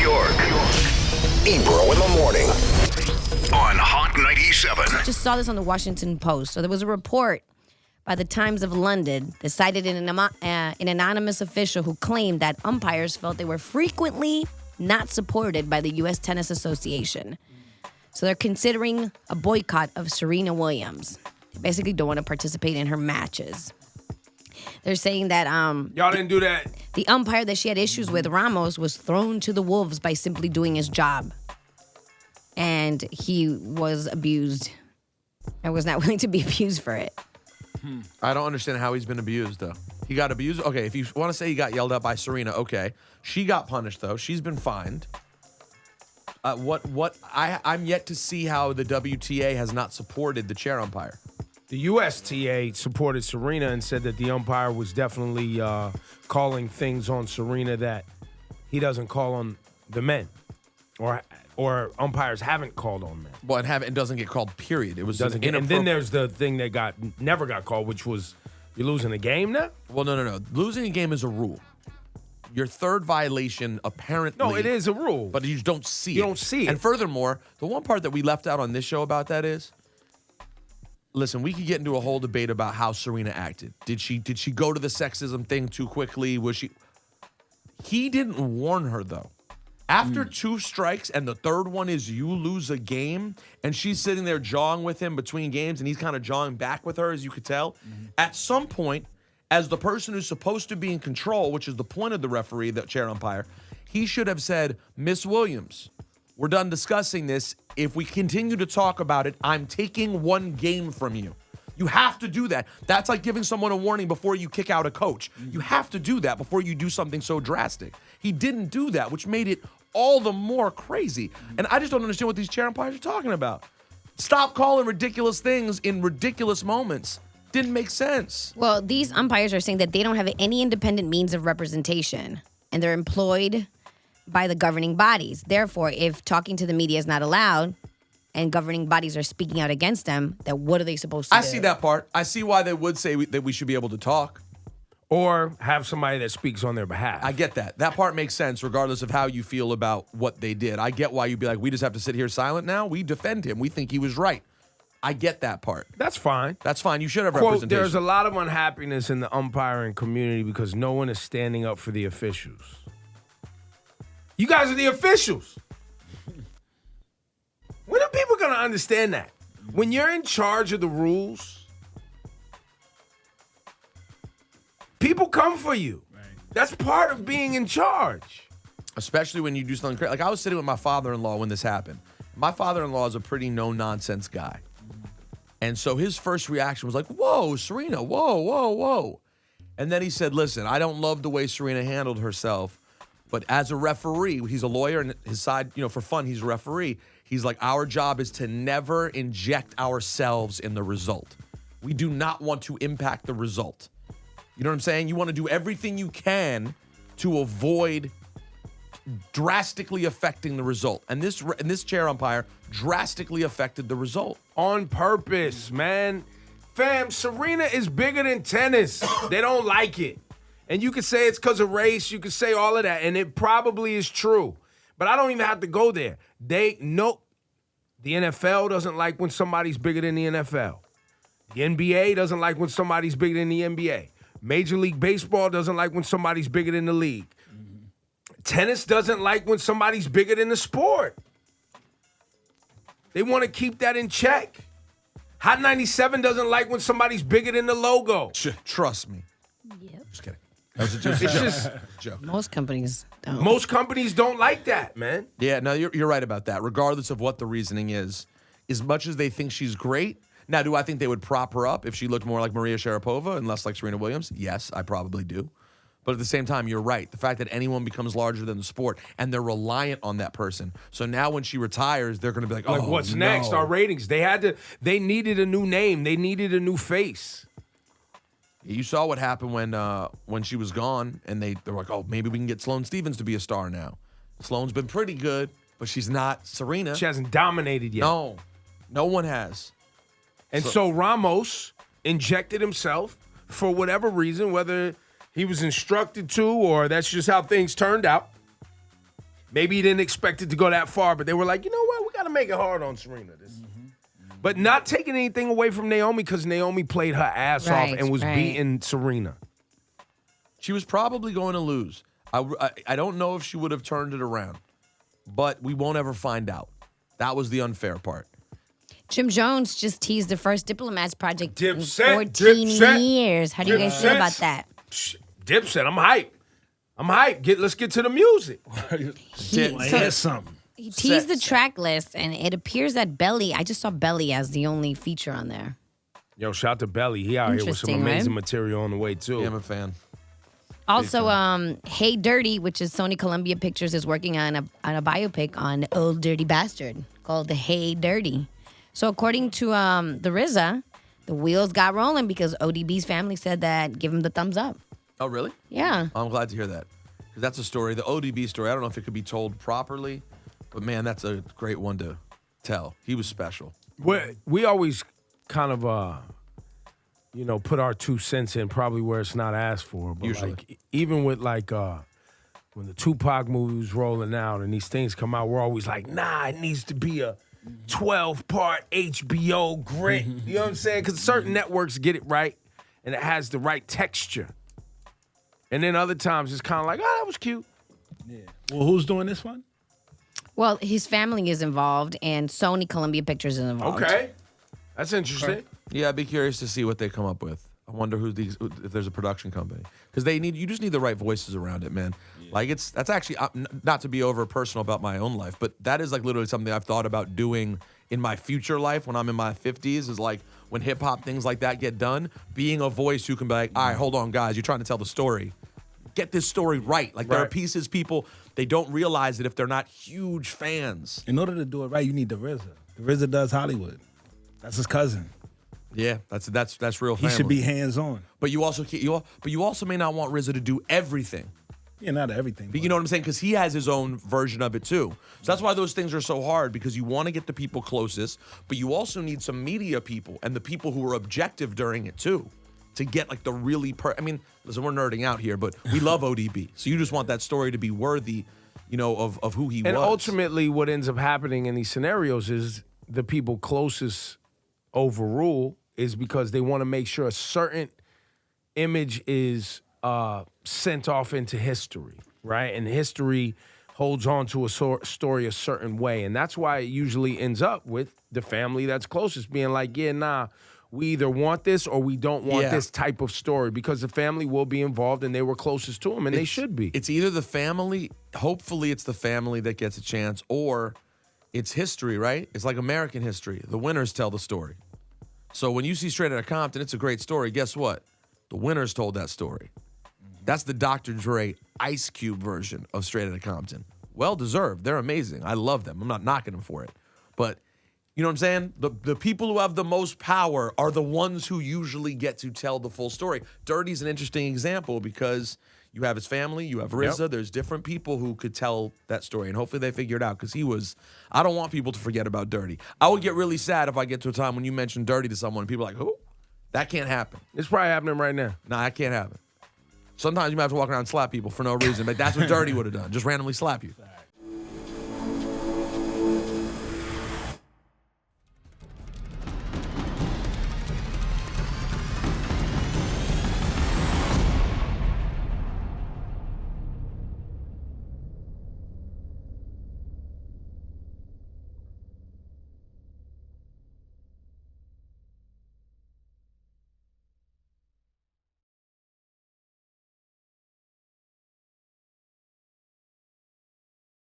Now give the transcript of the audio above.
York. Ebro in the morning on Hot 97. Just saw this on the Washington Post. So there was a report by the Times of London that cited an anonymous official who claimed that umpires felt they were frequently not supported by the U.S. Tennis Association. So they're considering a boycott of Serena Williams. They basically don't want to participate in her matches. They're saying that y'all didn't do that. The umpire that she had issues with, Ramos, was thrown to the wolves by simply doing his job. And he was abused. I was not willing to be abused for it. I don't understand how he's been abused, though. He got abused? Okay, if you want to say he got yelled at by Serena, okay. She got punished, though. She's been fined. I'm yet to see how the WTA has not supported the chair umpire. The USTA supported Serena and said that the umpire was definitely calling things on Serena that he doesn't call on the men, or umpires haven't called on men. Well, it doesn't get called, period. It was and then there's the thing that never got called, which was you're losing the game now? Well, no. Losing a game is a rule. Your third violation, apparently. No, it is a rule. But you don't see it. You don't see it. And furthermore, the one part that we left out on this show about that is, listen, we could get into a whole debate about how Serena acted. Did she go to the sexism thing too quickly? He didn't warn her, though. After 2 strikes and the third one is you lose a game, and she's sitting there jawing with him between games, and he's kind of jawing back with her, as you could tell. At some point, as the person who's supposed to be in control, which is the point of the referee, the chair umpire, he should have said, Miss Williams, we're done discussing this. If we continue to talk about it, I'm taking 1 game from you. You have to do that. That's like giving someone a warning before you kick out a coach. You have to do that before you do something so drastic. He didn't do that, which made it all the more crazy. And I just don't understand what these chair umpires are talking about. Stop calling ridiculous things in ridiculous moments. Didn't make sense. Well, these umpires are saying that they don't have any independent means of representation, and they're employed by the governing bodies. Therefore, if talking to the media is not allowed and governing bodies are speaking out against them, then what are they supposed to do? I see that part. I see why they would say that we should be able to talk. Or have somebody that speaks on their behalf. I get that. That part makes sense regardless of how you feel about what they did. I get why you'd be like, we just have to sit here silent now. We defend him. We think he was right. I get that part. That's fine. That's fine. You should have Quote, representation. there's a lot of unhappiness in the umpiring community because no one is standing up for the officials. You guys are the officials. When are people going to understand that? When you're in charge of the rules, people come for you. Right. That's part of being in charge. Especially when you do something crazy. Like, I was sitting with my father-in-law when this happened. My father-in-law is a pretty no-nonsense guy. And so his first reaction was like, whoa, Serena, whoa. And then he said, listen, I don't love the way Serena handled herself, but as a referee, he's a lawyer, and his side, for fun, he's a referee. He's like, our job is to never inject ourselves in the result. We do not want to impact the result. You know what I'm saying? You want to do everything you can to avoid drastically affecting the result. And this chair umpire drastically affected the result. On purpose, man. Fam, Serena is bigger than tennis. They don't like it. And you could say it's because of race. You could say all of that. And it probably is true. But I don't even have to go there. They know the NFL doesn't like when somebody's bigger than the NFL. The NBA doesn't like when somebody's bigger than the NBA. Major League Baseball doesn't like when somebody's bigger than the league. Tennis doesn't like when somebody's bigger than the sport. They want to keep that in check. Hot 97 doesn't like when somebody's bigger than the logo. Trust me. Yep. Just kidding. It's just a joke. Most companies don't. Most companies don't like that, man. Yeah, no, you're right about that. Regardless of what the reasoning is, as much as they think she's great. Now, do I think they would prop her up if she looked more like Maria Sharapova and less like Serena Williams? Yes, I probably do. But at the same time, you're right. The fact that anyone becomes larger than the sport and they're reliant on that person. So now when she retires, they're going to be like, oh, what's next? Our ratings. They needed a new name. They needed a new face. You saw what happened when she was gone, and they're like, oh, maybe we can get Sloane Stephens to be a star now. Sloane's been pretty good, but she's not Serena. She hasn't dominated yet. No one has. And so Ramos injected himself for whatever reason, whether he was instructed to or that's just how things turned out. Maybe he didn't expect it to go that far, but they were like, you know what? We got to make it hard on Serena. But not taking anything away from Naomi because Naomi played her ass off and was beating Serena. She was probably going to lose. I don't know if she would have turned it around, but we won't ever find out. That was the unfair part. Jim Jones just teased the first Diplomats project in Dipset, 14 Dipset, years. How do you guys feel about that? Dipset, I'm hype. Let's get to the music. Here's something. He teased the track list, and it appears that Belly, I just saw Belly as the only feature on there. Yo, shout to Belly. He out here with some Interesting, amazing right? material on the way, too. Yeah, I'm a fan. Also, Hey Dirty, which is Sony Columbia Pictures, is working on a biopic on Old Dirty Bastard called The Hey Dirty. So according to the RZA, the wheels got rolling because ODB's family said that give him the thumbs up. Oh, really? Yeah. I'm glad to hear that. 'Cause that's a story. The ODB story, I don't know if it could be told properly, but man, that's a great one to tell. He was special. We always kind of, put our 2 cents in probably where it's not asked for. But Usually. like, even with like when the Tupac movie was rolling out and these things come out, we're always like, nah, it needs to be a 12-part HBO grit. You know what I'm saying? Because certain networks get it right and it has the right texture. And then other times it's kind of like, oh, that was cute. Yeah. Well, who's doing this one? Well, his family is involved, and Sony Columbia Pictures is involved. Okay. That's interesting. Yeah, I'd be curious to see what they come up with. I wonder if there's a production company. Because you just need the right voices around it, man. Yeah. Like that's actually, not to be over personal about my own life, but that is like literally something I've thought about doing in my future life when I'm in my 50s is like when hip hop things like that get done, being a voice who can be like, all right, hold on, guys, you're trying to tell the story. Get this story right. Like there are pieces people, they don't realize that if they're not huge fans. In order to do it right, you need the RZA. The RZA does Hollywood. That's his cousin. Yeah, that's real family. He should be hands on. But you also may not want RZA to do everything. Yeah, not everything. But you know what I'm saying? Because he has his own version of it too. So that's why those things are so hard, because you want to get the people closest, but you also need some media people and the people who are objective during it too, to get like the really listen, we're nerding out here, but we love ODB. So you just want that story to be worthy, of who he was. And ultimately what ends up happening in these scenarios is the people closest overrule is because they want to make sure a certain image is sent off into history, right? And history holds on to a story a certain way. And that's why it usually ends up with the family that's closest being like, yeah, nah, we either want this or we don't want this type of story, because the family will be involved and they were closest to him, and they should be. It's either the family, hopefully it's the family that gets a chance, or it's history, right? It's like American history. The winners tell the story. So when you see Straight Outta Compton, it's a great story. Guess what? The winners told that story. That's the Dr. Dre Ice Cube version of Straight Outta Compton. Well deserved. They're amazing. I love them. I'm not knocking them for it. But you know what I'm saying? The people who have the most power are the ones who usually get to tell the full story. Dirty's an interesting example because you have his family, you have RZA, there's different people who could tell that story, and hopefully they figure it out, because I don't want people to forget about Dirty. I would get really sad if I get to a time when you mention Dirty to someone and people are like, who? That can't happen. It's probably happening right now. Nah, that can't happen. Sometimes you might have to walk around and slap people for no reason, but that's what Dirty would have done, just randomly slap you.